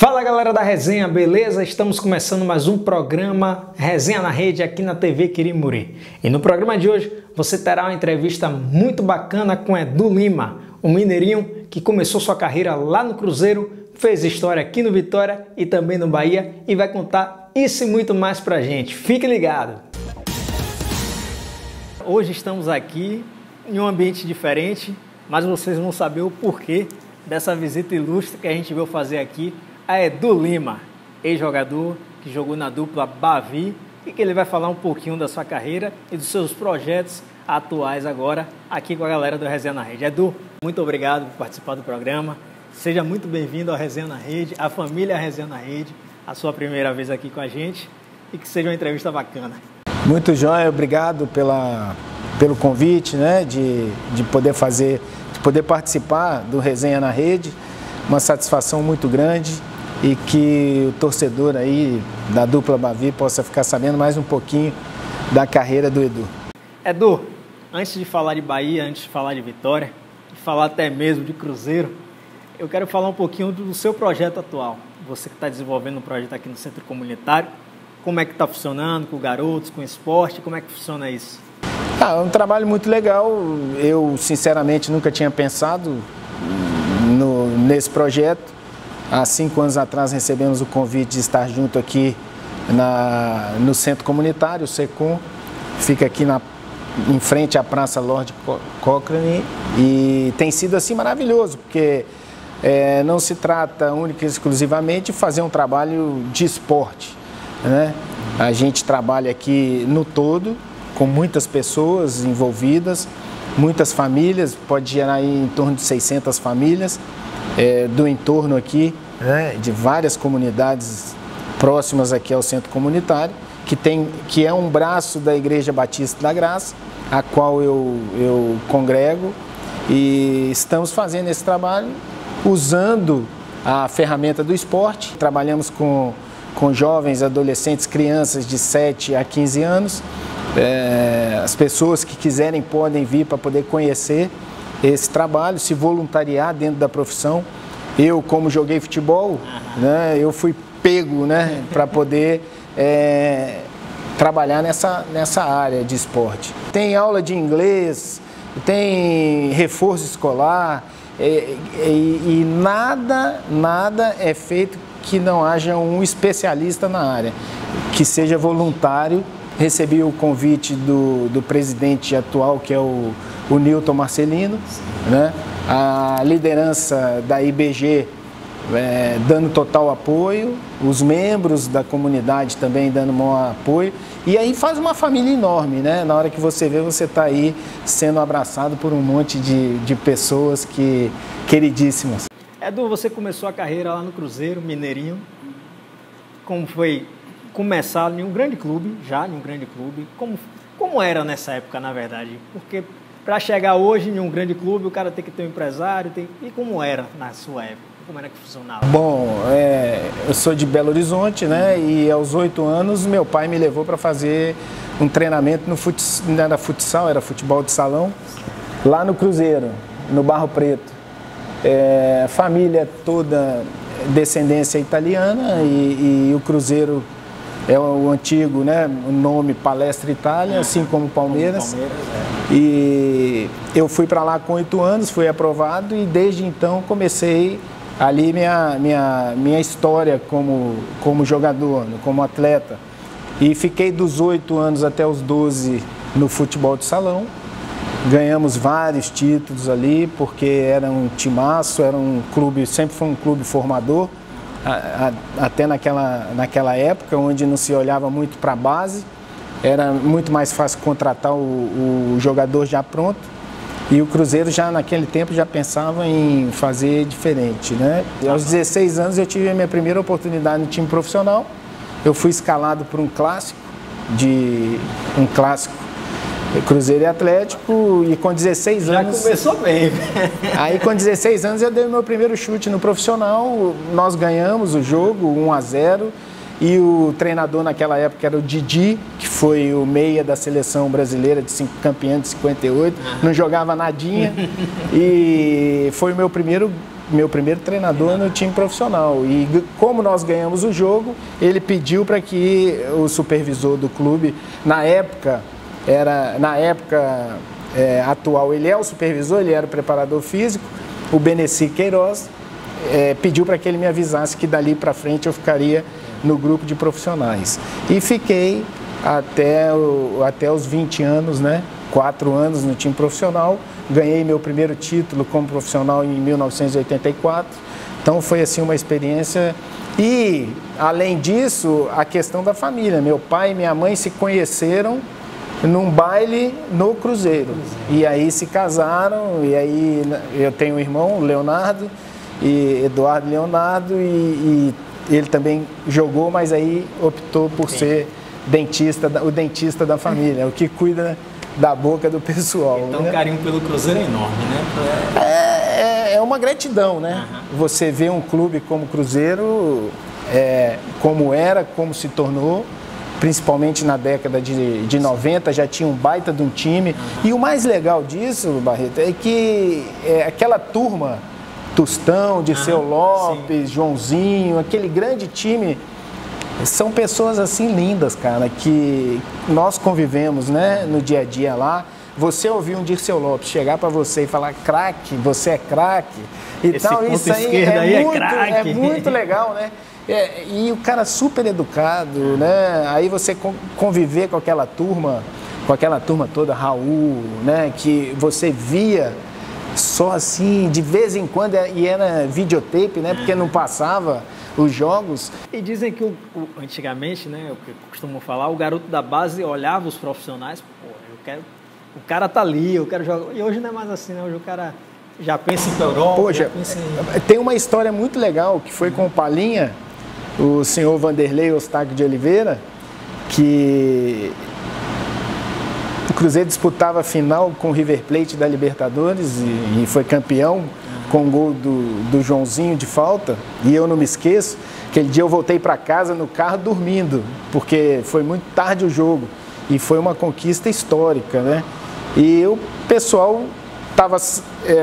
Fala galera da Resenha, beleza? Estamos começando mais um programa Resenha na Rede aqui na TV Quirimuri. E no programa de hoje você terá uma entrevista muito bacana com Edu Lima, um mineirinho que começou sua carreira lá no Cruzeiro, fez história aqui no Vitória e também no Bahia e vai contar isso e muito mais pra gente. Fique ligado! Hoje estamos aqui em um ambiente diferente, mas vocês vão saber o porquê dessa visita ilustre que a gente veio fazer aqui a Edu Lima, ex-jogador que jogou na dupla Bavi e que ele vai falar um pouquinho da sua carreira e dos seus projetos atuais agora aqui com a galera do Resenha na Rede. Edu, muito obrigado por participar do programa. Seja muito bem-vindo ao Resenha na Rede, à família Resenha na Rede, a sua primeira vez aqui com a gente e que seja uma entrevista bacana. Muito jóia, obrigado pelo convite, né, de poder participar do Resenha na Rede. Uma satisfação muito grande e que o torcedor aí da dupla Bavi possa ficar sabendo mais um pouquinho da carreira do Edu. Edu, antes de falar de Bahia, antes de falar de Vitória, de falar até mesmo de Cruzeiro, eu quero falar um pouquinho do seu projeto atual. Você que está desenvolvendo um projeto aqui no Centro Comunitário, como é que está funcionando com garotos, com esporte, como é que funciona isso? É um trabalho muito legal, eu sinceramente nunca tinha pensado nesse projeto. Há 5 anos atrás recebemos o convite de estar junto aqui no Centro Comunitário, o SECOM, fica aqui em frente à Praça Lord Cochrane e tem sido assim maravilhoso, porque não se trata única e exclusivamente de fazer um trabalho de esporte, né? A gente trabalha aqui no todo, com muitas pessoas envolvidas, muitas famílias, pode gerar aí em torno de 600 famílias do entorno aqui, né, de várias comunidades próximas aqui ao Centro Comunitário, que é um braço da Igreja Batista da Graça, a qual eu congrego, e estamos fazendo esse trabalho usando a ferramenta do esporte. Trabalhamos com jovens, adolescentes, crianças de 7 a 15 anos. As pessoas que quiserem podem vir para poder conhecer esse trabalho, se voluntariar dentro da profissão. Eu, como joguei futebol, né, eu fui pego, né, para poder trabalhar nessa área de esporte. Tem aula de inglês, tem reforço escolar e nada é feito que não haja um especialista na área, que seja voluntário. Recebi o convite do presidente atual, que é o Nilton Marcelino, né? A liderança da IBG dando total apoio, os membros da comunidade também dando maior apoio, e aí faz uma família enorme, né? Na hora que você vê, você está aí sendo abraçado por um monte de pessoas queridíssimas. Edu, você começou a carreira lá no Cruzeiro, mineirinho. Como foi começar em um grande clube, como era nessa época, na verdade? Porque para chegar hoje em um grande clube, o cara tem que ter um empresário, e como era na sua época? Como era que funcionava? Bom, eu sou de Belo Horizonte, né? E aos 8 anos meu pai me levou para fazer um treinamento não era futsal, era futebol de salão, lá no Cruzeiro, no Barro Preto. Família toda descendência italiana e o Cruzeiro é o antigo, né, o nome Palestra Itália, assim como o Palmeiras. E eu fui para lá com 8 anos, fui aprovado e desde então comecei ali minha história como jogador, como atleta. E fiquei dos 8 anos até os 12 no futebol de salão. Ganhamos vários títulos ali, porque era um timaço, era um clube, sempre foi um clube formador. Até naquela época, onde não se olhava muito para a base, era muito mais fácil contratar o jogador já pronto, e o Cruzeiro já naquele tempo já pensava em fazer diferente, né? E aos 16 anos eu tive a minha primeira oportunidade no time profissional. Eu fui escalado por um clássico Cruzeiro e Atlético, e com 16 anos... Já começou bem. Aí com 16 anos eu dei o meu primeiro chute no profissional, nós ganhamos o jogo 1-0, e o treinador naquela época era o Didi, que foi o meia da seleção brasileira, campeã de 58, não jogava nadinha, e foi o meu primeiro meu primeiro treinador no time profissional. E como nós ganhamos o jogo, ele pediu para que o supervisor do clube, na época atual, ele é o supervisor, ele era o preparador físico, o Beneci Queiroz, pediu para que ele me avisasse que dali para frente eu ficaria no grupo de profissionais. E fiquei até os 20 anos, né? 4 anos no time profissional. Ganhei meu primeiro título como profissional em 1984. Então foi assim uma experiência. E, além disso, a questão da família. Meu pai e minha mãe se conheceram num baile no Cruzeiro. E aí se casaram, e aí eu tenho um irmão, Leonardo, e Eduardo Leonardo, e ele também jogou, mas aí optou por ser o dentista da família, o que cuida da boca do pessoal. Então, né? O carinho pelo Cruzeiro é enorme, né? É uma gratidão, né? Você vê um clube como o Cruzeiro, como era, como se tornou, principalmente na década de 90, já tinha um baita de um time. E o mais legal disso, Barreto, é que aquela turma, Tostão, Dirceu Lopes, sim. Joãozinho, aquele grande time, são pessoas assim lindas, cara, que nós convivemos, né, no dia a dia lá. Você ouvir um Dirceu Lopes chegar para você e falar craque, você é craque, então isso aí é muito legal, né? E o cara super educado, né? Aí você conviver com aquela turma toda, Raul, né? Que você via só assim, de vez em quando, e era videotape, né? Porque não passava os jogos. E dizem que antigamente, né? O que costumam falar, o garoto da base olhava os profissionais, pô, o cara tá ali, eu quero jogar. E hoje não é mais assim, né? Hoje o cara já pensa em Europa. Poxa, tem uma história muito legal que foi com o Palinha, o senhor Vanderlei Eustáquio de Oliveira, que o Cruzeiro disputava a final com o River Plate da Libertadores e foi campeão com o gol do Joãozinho de falta. E eu não me esqueço, aquele dia eu voltei para casa no carro dormindo, porque foi muito tarde o jogo e foi uma conquista histórica, né? E o pessoal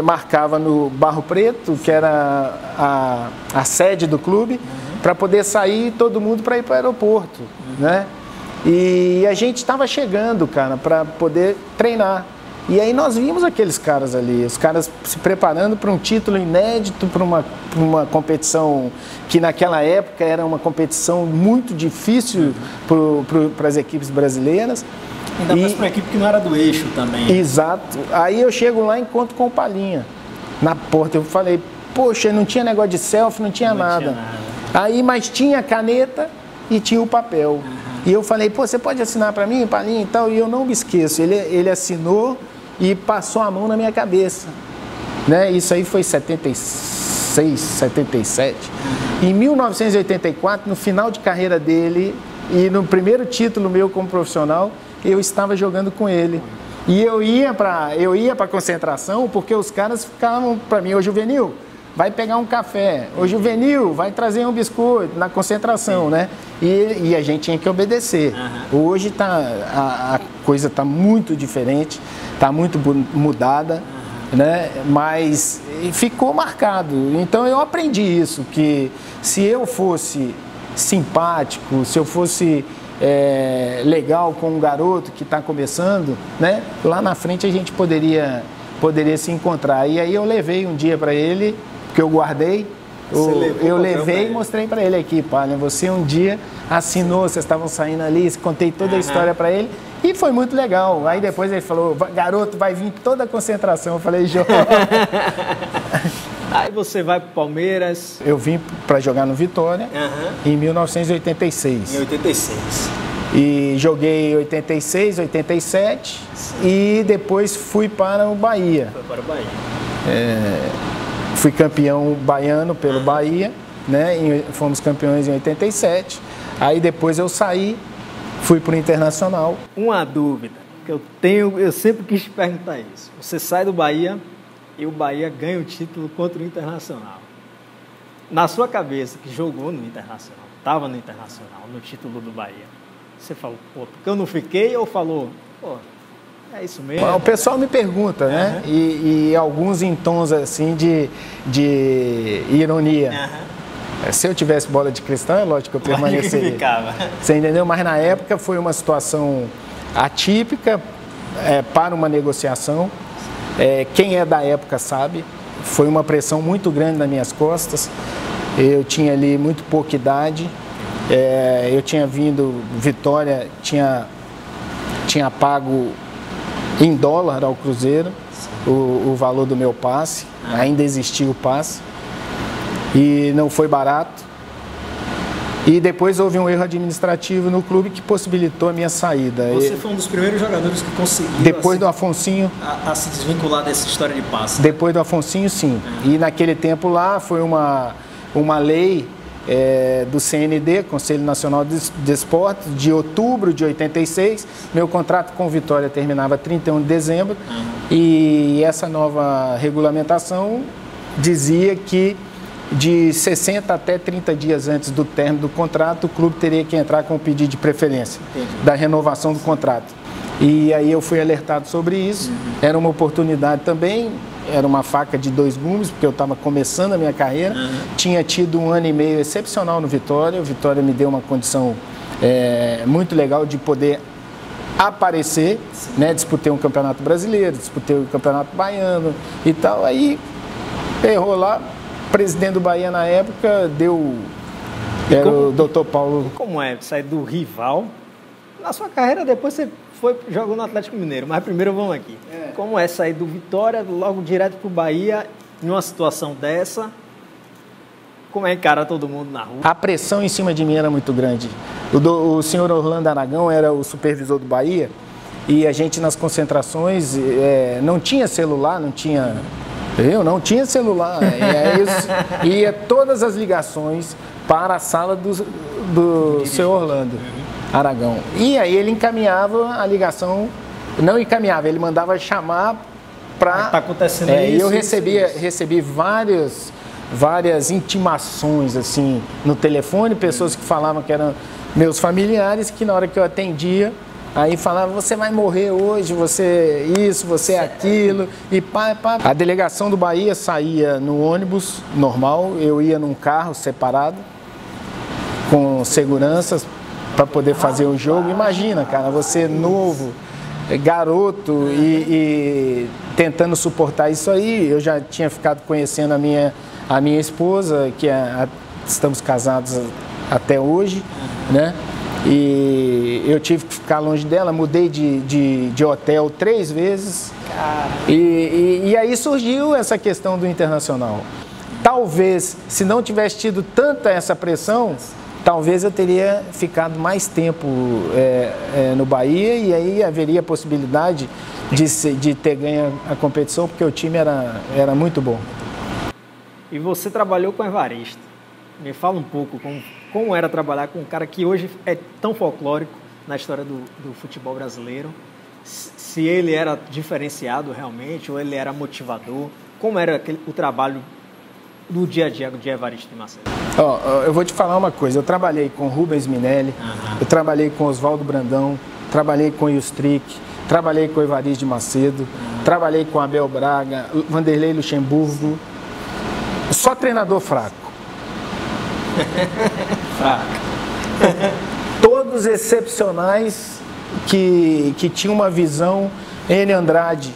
marcava no Barro Preto, que era a sede do clube, para poder sair todo mundo para ir para o aeroporto, né? E a gente estava chegando, cara, para poder treinar. E aí nós vimos aqueles caras ali, os caras se preparando para um título inédito, para uma competição que naquela época era uma competição muito difícil para as equipes brasileiras. Ainda mais para uma equipe que não era do eixo também. Exato. Aí eu chego lá e encontro com o Palinha na porta. Eu falei, poxa, não tinha negócio de selfie, não tinha nada. Aí, mas tinha a caneta e tinha o papel. E eu falei, pô, você pode assinar para mim, Palinha e tal? E eu não me esqueço. Ele assinou e passou a mão na minha cabeça. Né? Isso aí foi em 76, 77. Em 1984, no final de carreira dele e no primeiro título meu como profissional, eu estava jogando com ele. E eu ia para a concentração porque os caras ficavam para mim, ô Juvenil, vai pegar um café. Ô Juvenil, vai trazer um biscoito na concentração, né? E a gente tinha que obedecer. Hoje a coisa está muito diferente, está muito mudada, né? Mas ficou marcado. Então eu aprendi isso, que se eu fosse simpático, se eu fosse legal com um garoto que está começando, né? Lá na frente a gente poderia se encontrar. E aí eu levei um dia para ele, que eu guardei, eu levei e mostrei para ele aqui, Palinha, você um dia assinou, vocês estavam saindo ali, contei toda a história para ele e foi muito legal. Aí depois ele falou, garoto, vai vir toda a concentração. Eu falei, João. Aí você vai para o Palmeiras. Eu vim para jogar no Vitória em 1986. Em 86. E joguei 86, 87 e depois fui para o Bahia. Foi para o Bahia. Fui campeão baiano pelo Bahia, né? Fomos campeões em 87. Aí depois eu saí, fui para o Internacional. Uma dúvida que eu sempre quis te perguntar isso. Você sai do Bahia e o Bahia ganha o título contra o Internacional. Na sua cabeça, que jogou no Internacional, estava no Internacional, no título do Bahia, você falou, pô, porque eu não fiquei, ou falou, pô, É isso mesmo. O pessoal me pergunta, né? E alguns em tons assim de ironia. Se eu tivesse bola de cristal, é lógico que eu permaneceria. Você entendeu? Mas na época foi uma situação atípica para uma negociação. Quem é da época sabe. Foi uma pressão muito grande nas minhas costas. Eu tinha ali muito pouca idade. Eu tinha vindo, Vitória tinha pago em dólar ao Cruzeiro o valor do meu passe. Ainda existia o passe. E não foi barato. E depois houve um erro administrativo no clube que possibilitou a minha saída. Você foi um dos primeiros jogadores que conseguiu, depois do Afonsinho, a se desvincular dessa história de passe. Depois do Afonsinho, sim. E naquele tempo lá foi uma lei do CND, Conselho Nacional de Esportes, de outubro de 86. Meu contrato com Vitória terminava 31 de dezembro. E essa nova regulamentação dizia que de 60 até 30 dias antes do término do contrato, o clube teria que entrar com o pedido de preferência da renovação do contrato. E aí eu fui alertado sobre isso. Era uma oportunidade também, era uma faca de dois gumes, porque eu estava começando a minha carreira. Tinha tido um ano e meio excepcional no Vitória. O Vitória me deu uma condição muito legal de poder aparecer, né? Disputei um campeonato brasileiro, disputei um campeonato baiano e tal. Aí errou lá. O presidente do Bahia na época era o Dr. Paulo. Como é sair do rival? Na sua carreira depois você jogou no Atlético Mineiro, mas primeiro vamos aqui. Como é sair do Vitória logo direto para o Bahia em uma situação dessa? Como é encarar todo mundo na rua? A pressão em cima de mim era muito grande. O senhor Orlando Aragão era o supervisor do Bahia e a gente nas concentrações não tinha celular, não tinha... Eu não tinha celular, ia todas as ligações para a sala do seu Orlando Aragão. E aí ele encaminhava a ligação, não encaminhava, ele mandava chamar para... Está acontecendo isso. E eu recebi várias intimações assim no telefone, pessoas que falavam que eram meus familiares, que na hora que eu atendia, aí falava, você vai morrer hoje, você isso, você aquilo, e pá. A delegação do Bahia saía no ônibus normal, eu ia num carro separado, com seguranças, para poder fazer o jogo. Imagina, cara, você novo, garoto e tentando suportar isso aí. Eu já tinha ficado conhecendo a minha esposa, que estamos casados até hoje, né? E eu tive que ficar longe dela, mudei de hotel 3 vezes. E aí surgiu essa questão do Internacional. Talvez, se não tivesse tido tanta essa pressão, talvez eu teria ficado mais tempo no Bahia e aí haveria a possibilidade de ter ganho a competição, porque o time era muito bom. E você trabalhou com Evaristo. Me fala um pouco como era trabalhar com um cara que hoje é tão folclórico na história do futebol brasileiro. Se ele era diferenciado realmente, ou ele era motivador. Como era o trabalho do dia a dia de Evaristo de Macedo? Eu vou te falar uma coisa. Eu trabalhei com Rubens Minelli, eu trabalhei com Oswaldo Brandão, trabalhei com Ilstrick, trabalhei com Evaristo de Macedo, trabalhei com Abel Braga, Vanderlei Luxemburgo. Só treinador fraco. Todos excepcionais que tinham uma visão. Enio Andrade.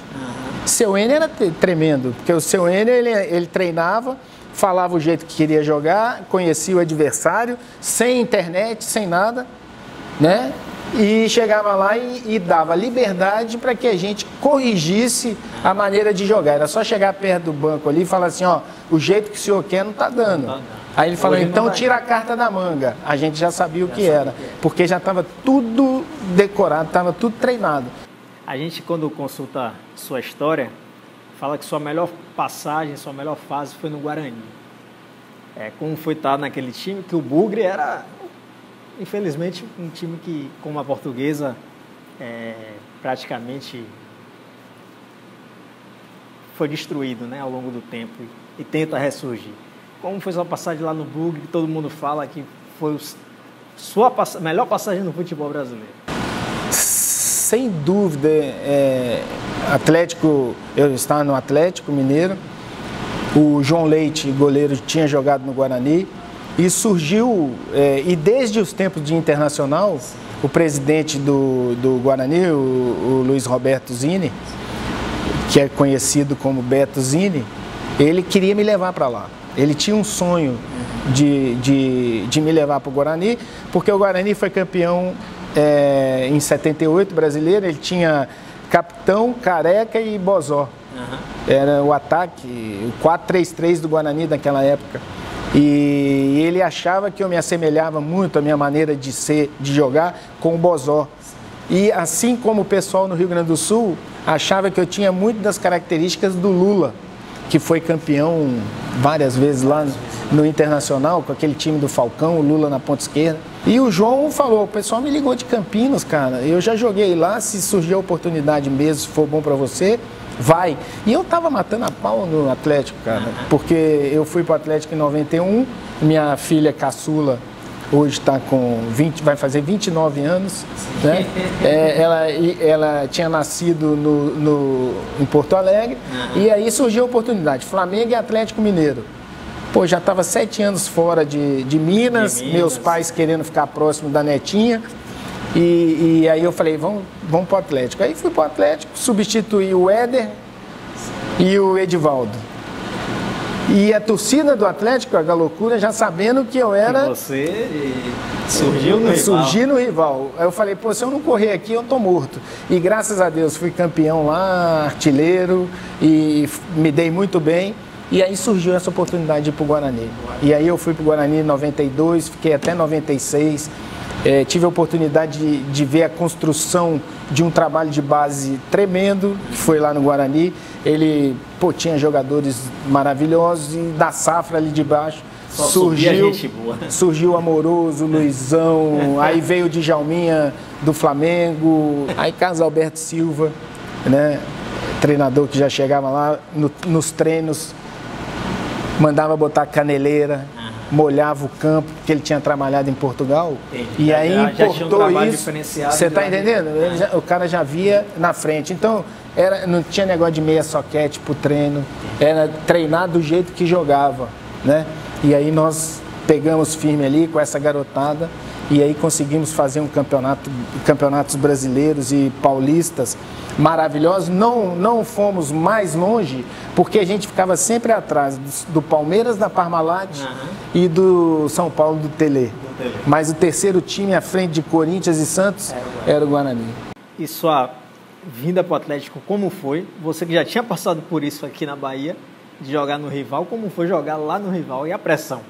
Seu Enio era tremendo, porque o seu Enio ele treinava, falava o jeito que queria jogar, conhecia o adversário, sem internet, sem nada, né? E chegava lá e dava liberdade para que a gente corrigisse a maneira de jogar. Era só chegar perto do banco ali e falar assim, ó, o jeito que o senhor quer não está dando. Aí ele falou, então tira a carta da manga. A gente já sabia o que era, porque já estava tudo decorado, estava tudo treinado. A gente, quando consulta sua história, fala que sua melhor passagem, sua melhor fase foi no Guarani. Como foi estar naquele time, que o Bugre era, infelizmente, um time que, como a Portuguesa, praticamente foi destruído, né, ao longo do tempo e tenta ressurgir. Como foi sua passagem lá no Bugre, que todo mundo fala que foi sua melhor passagem no futebol brasileiro? sem dúvida, eu estava no Atlético Mineiro, o João Leite, goleiro, tinha jogado no Guarani, e surgiu, e desde os tempos de Internacional, o presidente do Guarani, o Luiz Roberto Zini, que é conhecido como Beto Zini, ele queria me levar para lá. Ele tinha um sonho de me levar para o Guarani, porque o Guarani foi campeão em 78 brasileiro, ele tinha Capitão, Careca e Bozó. Era o ataque, o 4-3-3 do Guarani naquela época. E ele achava que eu me assemelhava muito à minha maneira de jogar com o Bozó. E assim como o pessoal no Rio Grande do Sul achava que eu tinha muito das características do Lula, que foi campeão várias vezes lá no Internacional, com aquele time do Falcão, o Lula na ponta esquerda. E o João falou, o pessoal me ligou de Campinas, cara, eu já joguei lá, se surgir a oportunidade mesmo, se for bom pra você, vai. E eu tava matando a pau no Atlético, cara, porque eu fui pro Atlético em 91, minha filha caçula hoje está com vai fazer 29 anos, né? Ela tinha nascido em Porto Alegre, e aí surgiu a oportunidade, Flamengo e Atlético Mineiro. Pô, já estava 7 anos fora de Minas, meus pais querendo ficar próximo da netinha, e aí eu falei, vamos para o Atlético. Aí fui para o Atlético, substituí o Éder e o Edivaldo. E a torcida do Atlético, a loucura, já sabendo que eu era... E você surgiu no rival. Surgi no rival. Aí eu falei, pô, se eu não correr aqui, eu tô morto. E graças a Deus fui campeão lá, artilheiro, e me dei muito bem. E aí surgiu essa oportunidade de ir pro Guarani. E aí eu fui pro Guarani em 92, fiquei até 96. Tive a oportunidade de ver a construção de um trabalho de base tremendo, que foi lá no Guarani. Ele, pô, tinha jogadores maravilhosos, e da safra ali de baixo surgiu o Amoroso, o Luizão, aí veio o Djalminha do Flamengo, aí Carlos Alberto Silva, né, treinador que já chegava lá nos treinos, mandava botar caneleira, molhava o campo, porque ele tinha trabalhado em Portugal. E aí importou isso. Você está entendendo? O cara já via na frente. Então, não tinha negócio de meia soquete pro treino. Era treinar do jeito que jogava, né? E aí nós pegamos firme ali com essa garotada. E aí conseguimos fazer campeonatos brasileiros e paulistas maravilhosos. Não fomos mais longe, porque a gente ficava sempre atrás do Palmeiras, da Parmalat e do São Paulo, do Tele. Mas o terceiro time à frente de Corinthians e Santos era o Guarani. E sua vinda para o Atlético, como foi? Você que já tinha passado por isso aqui na Bahia, de jogar no rival, como foi jogar lá no rival e a pressão?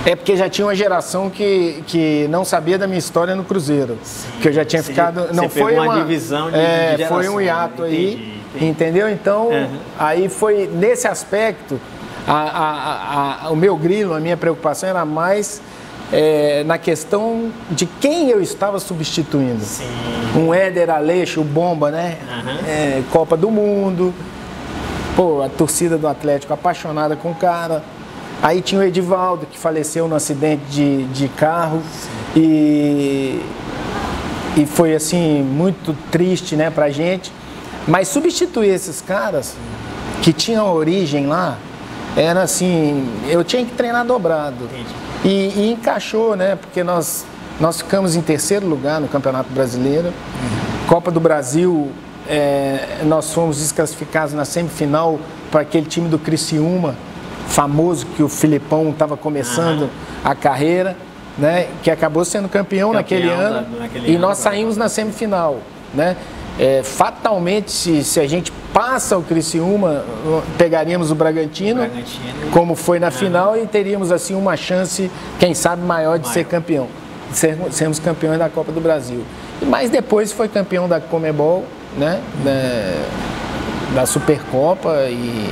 É porque já tinha uma geração que não sabia da minha história no Cruzeiro. Sim, que eu já tinha ficado... Não foi uma divisão de geração, foi um hiato aí, entendeu? Então, aí foi nesse aspecto, o meu grilo, a minha preocupação era mais na questão de quem eu estava substituindo. Sim. Um Éder Aleixo, o Bomba, né? Copa do Mundo. Pô, a torcida do Atlético apaixonada com o cara. Aí tinha o Edivaldo, que faleceu no acidente de carro, e foi assim, muito triste, né, pra gente. Mas substituir esses caras, que tinham origem lá, era assim, eu tinha que treinar dobrado. E encaixou, né, porque nós ficamos em terceiro lugar no Campeonato Brasileiro. Copa do Brasil, nós fomos desclassificados na semifinal para aquele time do Criciúma, famoso, que o Filipão estava começando a carreira, né, que acabou sendo campeão naquele ano, e nós saímos na semifinal, né? Fatalmente, se a gente passa o Criciúma, pegaríamos o Bragantino, como foi na final, e teríamos assim uma chance, quem sabe, maior de ser campeão, sermos campeões da Copa do Brasil. Mas depois foi campeão da Conmebol, né, da Supercopa, e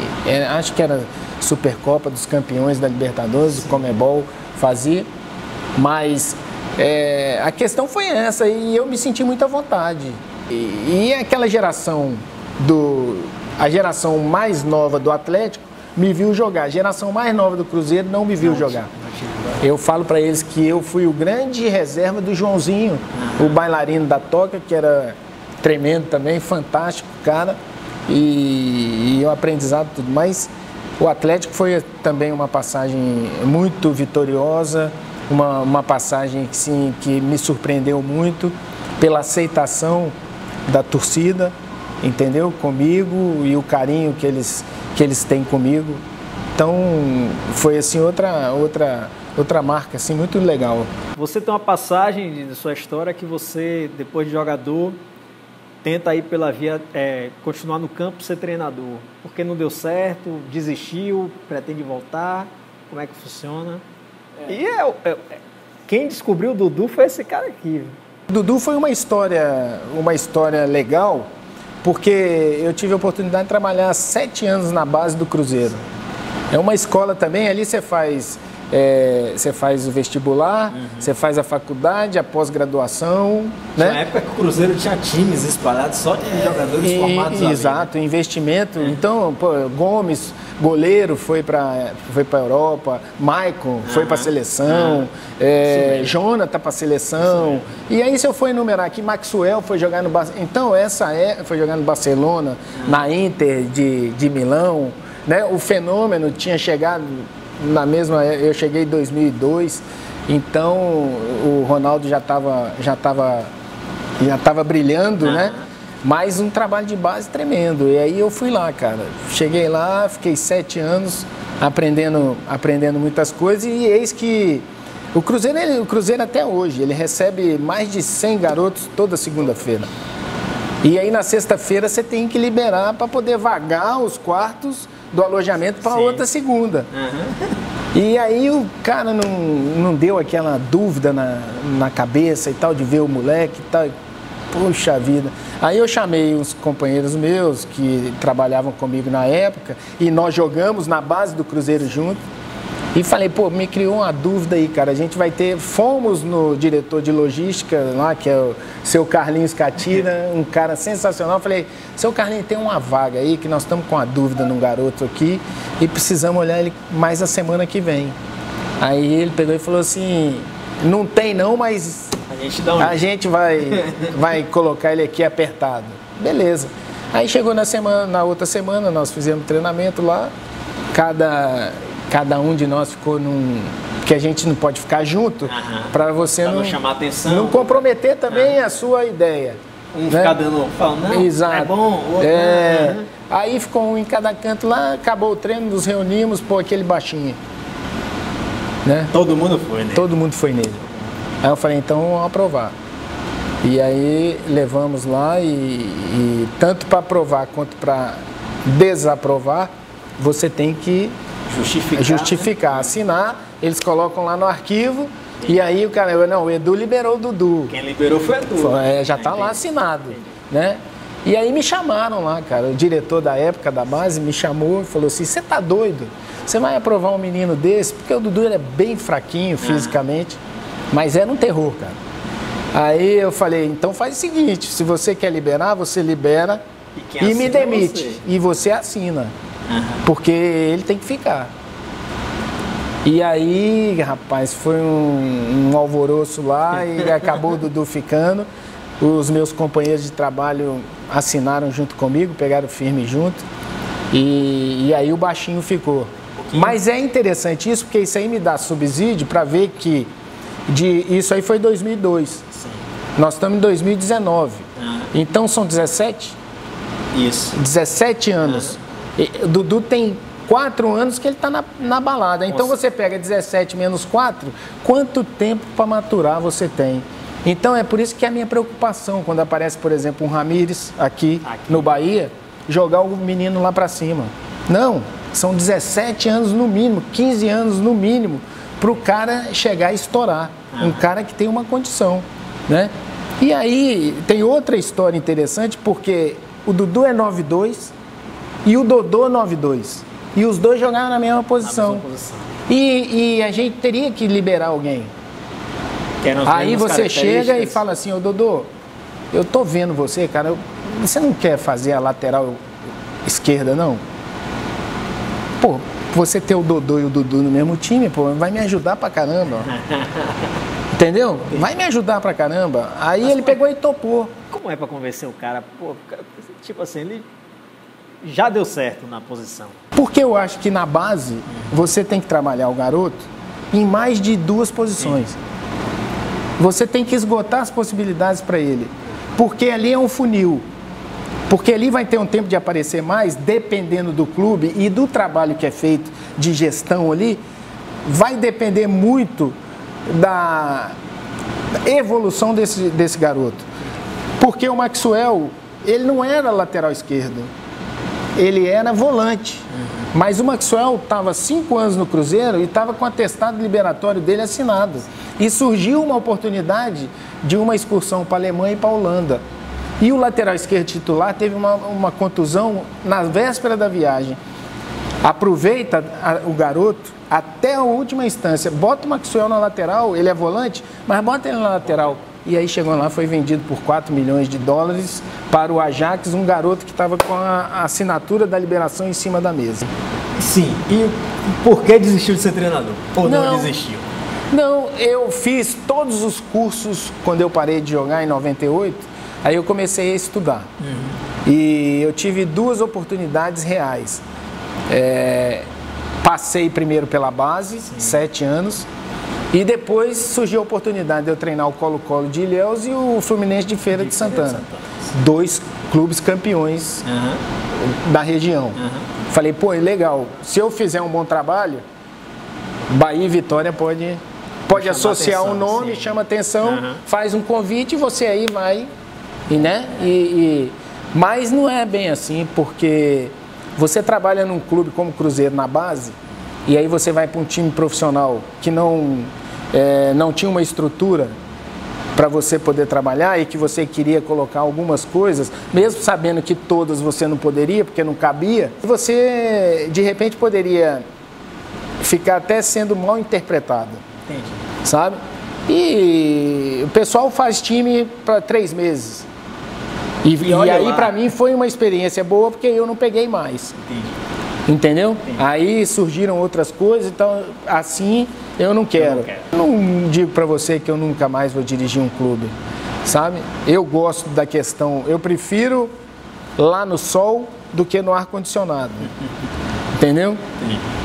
acho que era Supercopa dos Campeões da Libertadores, o Conmebol fazia, mas a questão foi essa, e eu me senti muito à vontade. E aquela geração, a geração mais nova do Atlético me viu jogar, a geração mais nova do Cruzeiro não me viu jogar. Eu falo para eles que eu fui o grande reserva do Joãozinho, o bailarino da Toca, que era tremendo também, fantástico, cara, e o aprendizado tudo. Mas o Atlético foi também uma passagem muito vitoriosa, uma passagem sim, que me surpreendeu muito pela aceitação da torcida, entendeu? Comigo e o carinho que eles têm comigo. Então foi assim outra marca assim muito legal. Você tem uma passagem de sua história que você, depois de jogador, tenta ir pela via, continuar no campo, ser treinador. Porque não deu certo, desistiu, pretende voltar, como é que funciona? E quem descobriu o Dudu foi esse cara aqui. O Dudu foi uma história legal, porque eu tive a oportunidade de trabalhar 7 anos na base do Cruzeiro. É uma escola também, ali você faz o vestibular, você faz a faculdade, a pós-graduação. Né? Na época que o Cruzeiro tinha times espalhados só de jogadores formados ali. Exato, investimento. Então, pô, Gomes, goleiro, foi para a Europa, Maicon foi para a seleção, Jonathan para a seleção. E aí, se eu for enumerar aqui, Maxwell foi jogar no Barcelona. Então, foi jogar no Barcelona, na Inter de Milão. Né? O Fenômeno tinha chegado na mesma, eu cheguei em 2002, então o Ronaldo já estava brilhando, né? Mas um trabalho de base tremendo. E aí eu fui lá, cara. Cheguei lá, fiquei 7 anos aprendendo muitas coisas e eis que o Cruzeiro até hoje, ele recebe mais de 100 garotos toda segunda-feira. E aí na sexta-feira você tem que liberar para poder vagar os quartos do alojamento para outra segunda. E aí o cara não deu aquela dúvida na cabeça e tal, de ver o moleque e tal. Puxa vida. Aí eu chamei uns companheiros meus que trabalhavam comigo na época e nós jogamos na base do Cruzeiro junto. E falei, pô, me criou uma dúvida aí, cara. Fomos no diretor de logística lá, que é o seu Carlinhos Catira, um cara sensacional. Falei, seu Carlinhos, tem uma vaga aí que nós estamos com uma dúvida num garoto aqui e precisamos olhar ele mais a semana que vem. Aí ele pegou e falou assim, não tem não, mas a gente vai colocar ele aqui apertado. Beleza. Aí chegou na outra semana, nós fizemos treinamento lá, cada um de nós ficou que a gente não pode ficar junto, para você não chamar atenção, não comprometer também a sua ideia. Um ficar falando, não, exato. É bom, o outro Aí ficou um em cada canto lá, acabou o treino, nos reunimos, pô, aquele baixinho. Né? Todo mundo foi nele. Todo mundo foi nele. Aí eu falei, então vamos aprovar. E aí levamos lá e tanto para aprovar quanto para desaprovar, você tem que justificar, né? Assinar, eles colocam lá no arquivo e aí o cara, não, o Edu liberou o Dudu. Quem liberou foi o Edu. Já está lá assinado, né? E aí me chamaram lá, cara, o diretor da época da base me chamou e falou assim, você tá doido? Você vai aprovar um menino desse? Porque o Dudu ele é bem fraquinho fisicamente, mas era um terror, cara. Aí eu falei, então faz o seguinte, se você quer liberar, você libera e me demite. Você. E você assina. Porque ele tem que ficar. E aí, rapaz, foi um alvoroço lá e acabou o Dudu ficando. Os meus companheiros de trabalho assinaram junto comigo, pegaram firme junto. E aí o baixinho ficou. Mas é interessante isso, porque isso aí me dá subsídio para ver que isso aí foi 2002. Sim. Nós estamos em 2019. Então são 17? Isso. 17 anos. O Dudu tem 4 anos que ele está na balada. Então você pega 17 menos 4, quanto tempo para maturar você tem? Então é por isso que é a minha preocupação quando aparece, por exemplo, um Ramírez aqui no Bahia, jogar o menino lá para cima. Não, são 17 anos no mínimo, 15 anos no mínimo, para o cara chegar e estourar. Um cara que tem uma condição, né? E aí tem outra história interessante, porque o Dudu é 9'2", e o Dodô 9'2". E os dois jogaram na mesma posição. E a gente teria que liberar alguém. Aí você chega e fala assim, ô Dodô, eu tô vendo você, cara, você não quer fazer a lateral esquerda, não? Pô, você ter o Dodô e o Dudu no mesmo time, pô, vai me ajudar pra caramba. Entendeu? Vai me ajudar pra caramba. Aí ele pegou e topou. Como é para convencer o cara? Pô, tipo assim, ele já deu certo na posição. Porque eu acho que na base você tem que trabalhar o garoto em mais de 2 posições. Você tem que esgotar as possibilidades para ele. Porque ali é um funil. Porque ali vai ter um tempo de aparecer mais, dependendo do clube e do trabalho que é feito de gestão ali, vai depender muito da evolução desse garoto. Porque o Maxwell, ele não era lateral esquerdo, ele era volante. Mas o Maxwell estava 5 anos no Cruzeiro e estava com o atestado liberatório dele assinado. E surgiu uma oportunidade de uma excursão para a Alemanha e para a Holanda. E o lateral esquerdo titular teve uma contusão na véspera da viagem. Aproveita o garoto até a última instância. Bota o Maxwell na lateral, ele é volante, mas bota ele na lateral. E aí chegou lá, foi vendido por 4 milhões de dólares para o Ajax, um garoto que estava com a assinatura da liberação em cima da mesa. Sim, e por que desistiu de ser treinador? Ou não desistiu? Não, eu fiz todos os cursos quando eu parei de jogar em 98, aí eu comecei a estudar. E eu tive 2 oportunidades reais. Passei primeiro pela base, 7 anos, e depois surgiu a oportunidade de eu treinar o Colo-Colo de Ilhéus e o Fluminense de Feira de Santana. 2 clubes campeões da região. Falei, pô, é legal, se eu fizer um bom trabalho, Bahia e Vitória pode associar um nome, chama atenção, faz um convite e você aí vai, né? Mas não é bem assim, porque você trabalha num clube como o Cruzeiro na base, e aí você vai para um time profissional que não tinha uma estrutura para você poder trabalhar e que você queria colocar algumas coisas, mesmo sabendo que todas você não poderia, porque não cabia, você de repente poderia ficar até sendo mal interpretado. Entendi. Sabe? E o pessoal faz time para 3 meses. E aí para mim foi uma experiência boa porque eu não peguei mais. Entendi. Entendeu? Entendi. Aí surgiram outras coisas, então assim eu não quero. Eu não digo para você que eu nunca mais vou dirigir um clube, sabe? Eu gosto da questão, eu prefiro lá no sol do que no ar-condicionado. Entendeu?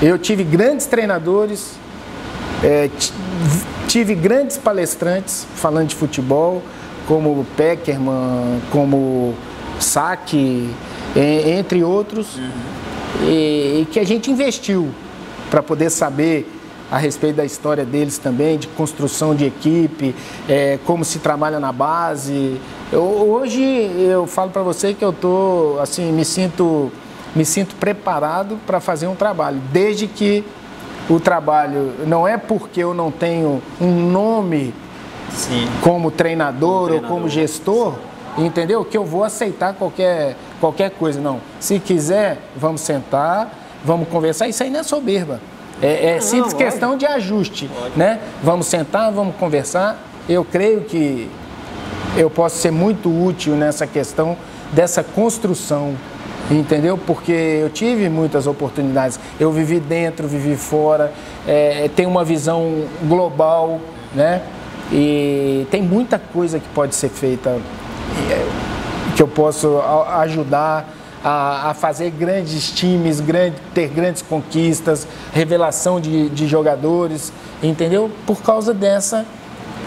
Eu tive grandes treinadores, tive grandes palestrantes falando de futebol, como Peckerman, como Sack, entre outros, e que a gente investiu para poder saber a respeito da história deles também, de construção de equipe, como se trabalha na base. Hoje eu falo para você que eu tô, assim, me sinto preparado para fazer um trabalho, desde que o trabalho não é porque eu não tenho um nome como treinador ou como gestor, entendeu? Que eu vou aceitar qualquer coisa, não. Se quiser, vamos sentar, vamos conversar, isso aí não é soberba. É simples questão de ajuste, né? Vamos sentar, vamos conversar. Eu creio que eu posso ser muito útil nessa questão dessa construção, entendeu? Porque eu tive muitas oportunidades. Eu vivi dentro, vivi fora, tenho uma visão global, né? E tem muita coisa que pode ser feita, que eu posso ajudar a fazer grandes times, ter grandes conquistas, revelação de jogadores, entendeu? Por causa dessa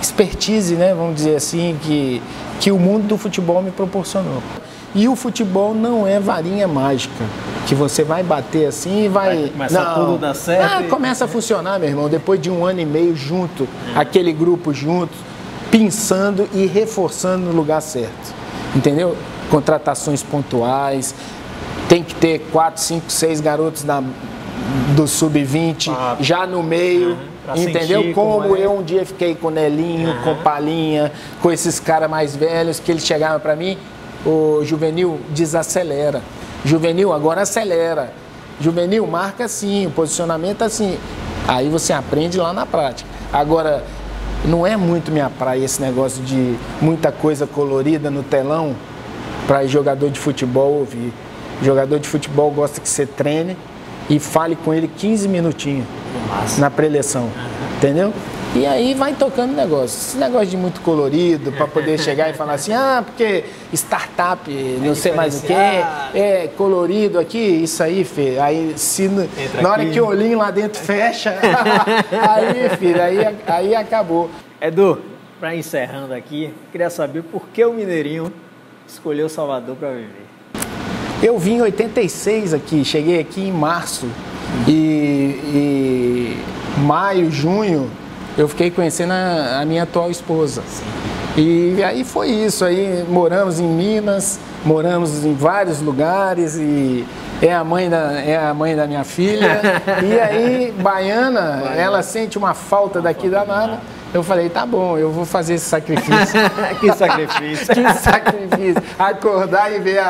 expertise, né? Vamos dizer assim, que o mundo do futebol me proporcionou. E o futebol não é varinha mágica, que você vai bater assim e vai... Começa tudo a dar certo. Começa a funcionar, meu irmão, depois de 1 ano e meio junto, aquele grupo junto, pensando e reforçando no lugar certo, entendeu? Contratações pontuais, tem que ter 4, 5, 6 garotos do sub-20 já no meio, entendeu? Como eu um dia fiquei com o Nelinho, com o Palinha, com esses caras mais velhos, que eles chegavam para mim, o Juvenil, desacelera. Juvenil, agora acelera. Juvenil, marca assim, o posicionamento assim. Aí você aprende lá na prática. Agora, não é muito minha praia esse negócio de muita coisa colorida no telão para jogador de futebol ouvir. Jogador de futebol gosta que você treine e fale com ele 15 minutinhos na preleção, entendeu? E aí vai tocando o negócio. Esse negócio de muito colorido, para poder chegar e falar assim, porque startup, não sei mais o que, é colorido aqui, isso aí, filho. Aí se na hora que o olhinho lá dentro fecha, aí, filho, aí acabou. Edu, para encerrando aqui, queria saber por que o Mineirinho escolheu Salvador para viver. Eu vim em 86 aqui, cheguei aqui em março e maio, junho, eu fiquei conhecendo a minha atual esposa. E aí foi isso, aí moramos em Minas, moramos em vários lugares e é a mãe da minha filha. E aí, baiana, ela sente uma falta daqui danada. Eu falei, tá bom, eu vou fazer esse sacrifício. Que sacrifício. Que sacrifício. Acordar e ver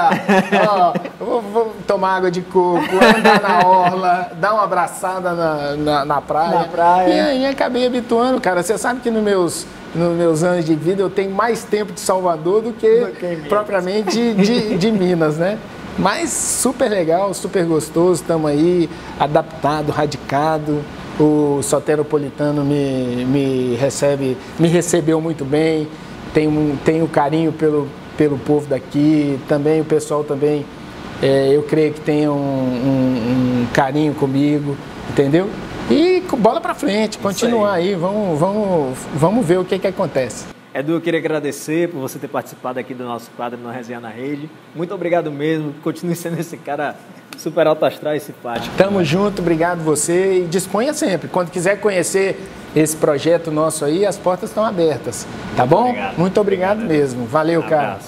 vou tomar água de coco, andar na orla, dar uma abraçada na praia. E aí acabei habituando, cara. Você sabe que nos meus anos de vida eu tenho mais tempo de Salvador do que propriamente de Minas, né? Mas super legal, super gostoso, estamos aí, adaptado, radicado. O soteropolitano me recebeu muito bem, tenho carinho pelo povo daqui, também o pessoal também, eu creio que tem um carinho comigo, entendeu? E bola pra frente, continuar aí, vamos ver o que acontece. Edu, eu queria agradecer por você ter participado aqui do nosso quadro no Resenha na Rede. Muito obrigado mesmo, continue sendo esse cara super alto astral e simpático. Tamo junto, obrigado você e disponha sempre. Quando quiser conhecer esse projeto nosso aí, as portas estão abertas, tá bom? Obrigado. Muito obrigado mesmo. Valeu, cara.